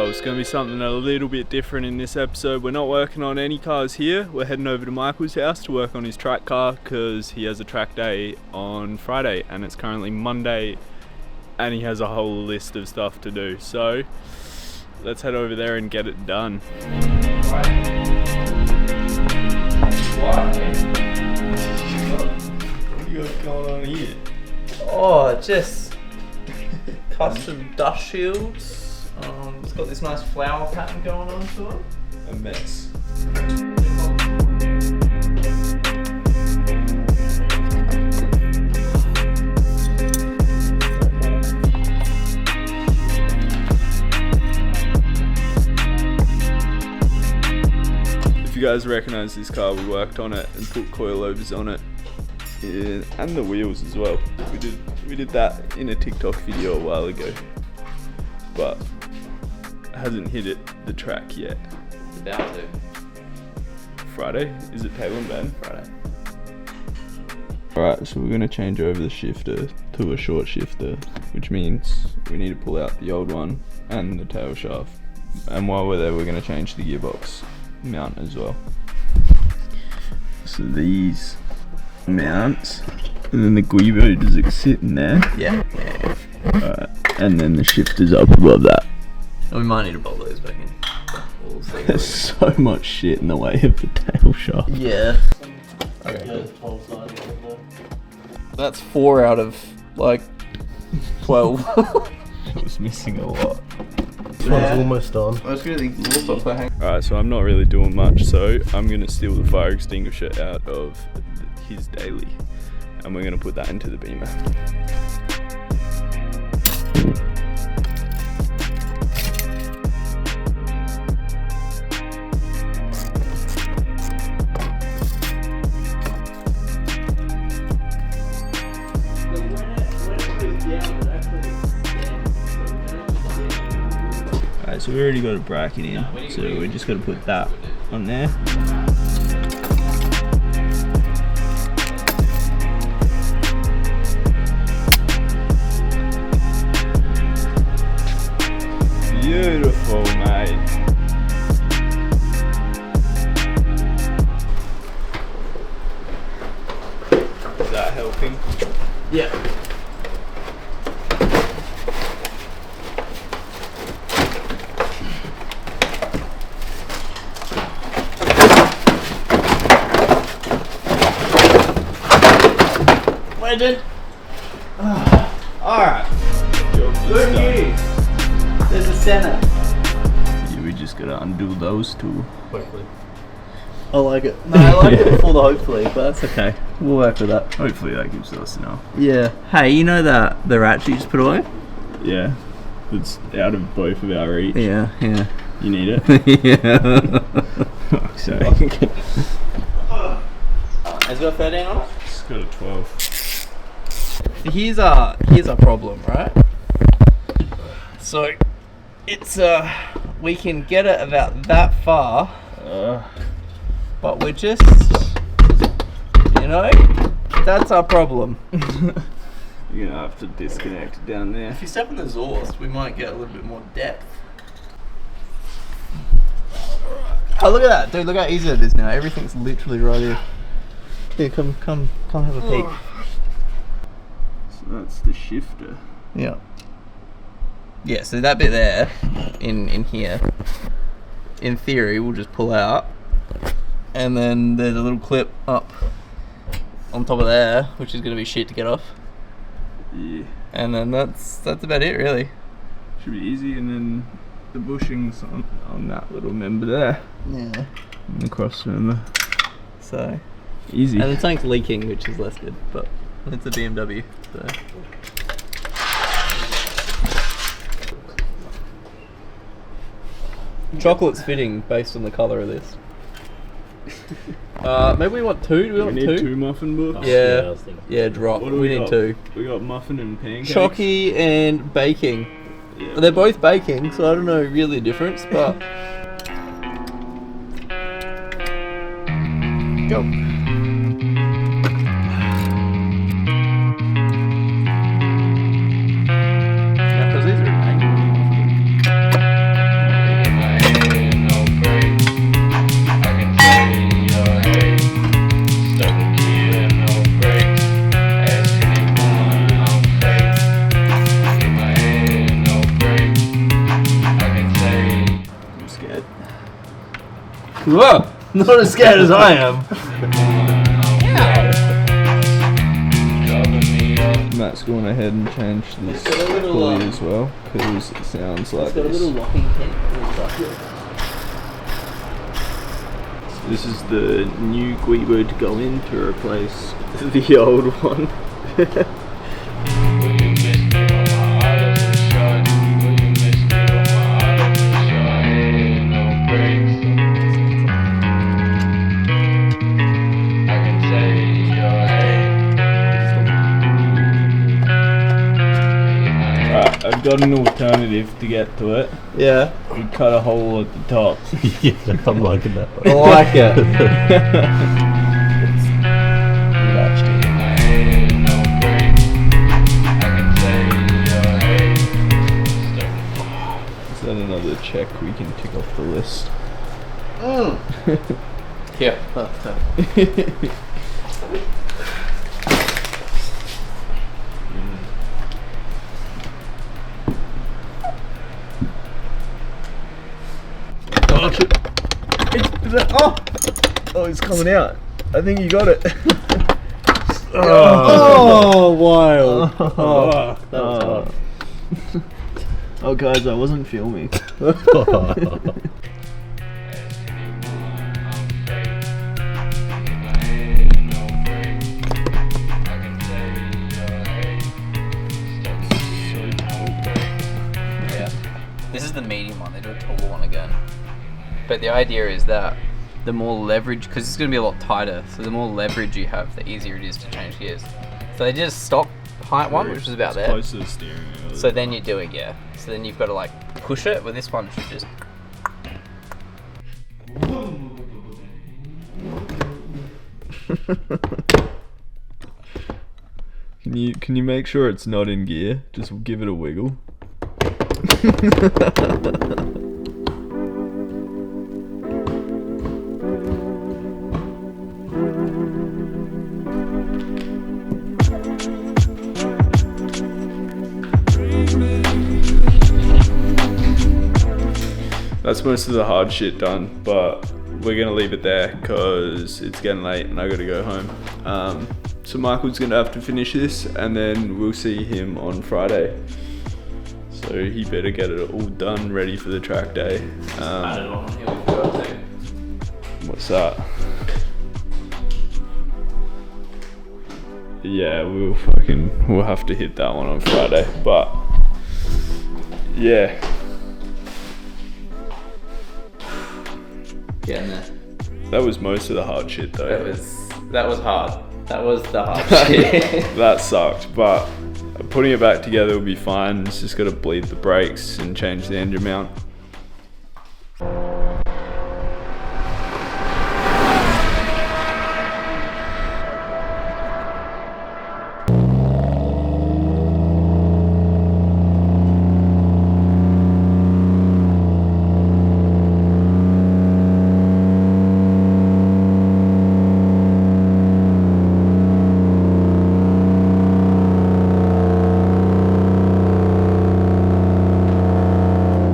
well. It's going to be something a little bit different in this episode. We're not working on any cars here. We're heading over to Michael's house to work on his track car because he has a track day on Friday and it's currently Monday and he has a whole list of stuff to do. So let's head over there and get it done. What do you got going on here? Oh, just custom dust shields. It's got this nice flower pattern going on to it. A mess. If you guys recognize this car, we worked on it and put coilovers on it. Yeah, and the wheels as well. We did that in a TikTok video a while ago, but hasn't hit the track yet. It's about to. Friday? Is it tail and bend? Friday. Alright, so we're gonna change over the shifter to a short shifter, which means we need to pull out the old one and the tail shaft. And while we're there, we're gonna change the gearbox mount as well. So these mounts, and then the guibo just sitting there. Yeah. Alright, and then the shifter's up above that. We might need to bolt those back in. We'll see. There's so much shit in the way of the tail shaft. Yeah. Okay. That's 4 out of like 12. It was missing a lot. This one's almost done. I was really exhausted for hanging. Alright, so I'm not really doing much, so I'm going to steal the fire extinguisher out of his daily and we're going to put that into the Beamer. Alright, so we already got a bracket in, so we're just going to put that on there. Beautiful, mate. Is that helping? Yeah. Legend. Alright. Good news. There's a center. Yeah, we just gotta undo those two. Hopefully. I like it. No, I like it before the hopefully, but that's okay. We'll work with that. Hopefully that gives us enough. Yeah. Hey, you know that the ratchet you just put away? Yeah. It's out of both of our reach. Yeah. You need it? Yeah. Fuck's sake. Has it got 13 on it? It's got a 12. Here's our problem, right? So it's we can get it about that far, but we're just, that's our problem. You're gonna have to disconnect down there. If you step on the exhaust, we might get a little bit more depth. Oh, look at that, dude! Look how easy it is now. Everything's literally right here. Here, come have a peek. So that's the shifter. Yeah. Yeah, so that bit there, in here, in theory, we'll just pull out, and then there's a little clip up on top of there, which is going to be shit to get off. Yeah. And then that's about it, really. Should be easy, and then the bushings on that little member there. Yeah. And the cross member. So. Easy. And the tank's leaking, which is less good, but it's a BMW, so. Chocolate's fitting based on the colour of this. Maybe we want 2. Do we want need 2? 2 muffin books? Yeah, drop. What do We need got? 2. We got muffin and pancakes. Chocky and baking. Yeah. They're both baking, so I don't know really the difference, but. Go. Yeah, 'cause these are an angle. Whoa! Not as scared as I am. Matt's gone ahead and changed this pulley as well because it sounds like this. locking pin. This is the new Guibo to go in to replace the old one. I've got an alternative to get to it. Yeah. We cut a hole at the top. Yeah, I'm liking that. I like it. Is that another check we can tick off the list? Yeah. Oh shit! Oh, it's coming out. I think you got it. Oh, wild. That was hard. Oh guys, I wasn't filming. This is the medium one. They do a taller one again. But the idea is that the more leverage, because it's going to be a lot tighter, so the more leverage you have, the easier it is to change gears. So they did a stock height one, which is about there. Close to the steering wheel. So then you do it, yeah. So then you've got to like push it, but this one should just. Can you make sure it's not in gear? Just give it a wiggle. That's most of the hard shit done, but we're gonna leave it there because it's getting late and I gotta go home. So Michael's gonna have to finish this and then we'll see him on Friday. So he better get it all done, ready for the track day. What's that? Yeah, we'll have to hit that one on Friday, but yeah. Getting there. That was most of the hard shit though. That was hard. That was the hard shit. That sucked, but putting it back together will be fine. It's just got to bleed the brakes and change the engine mount.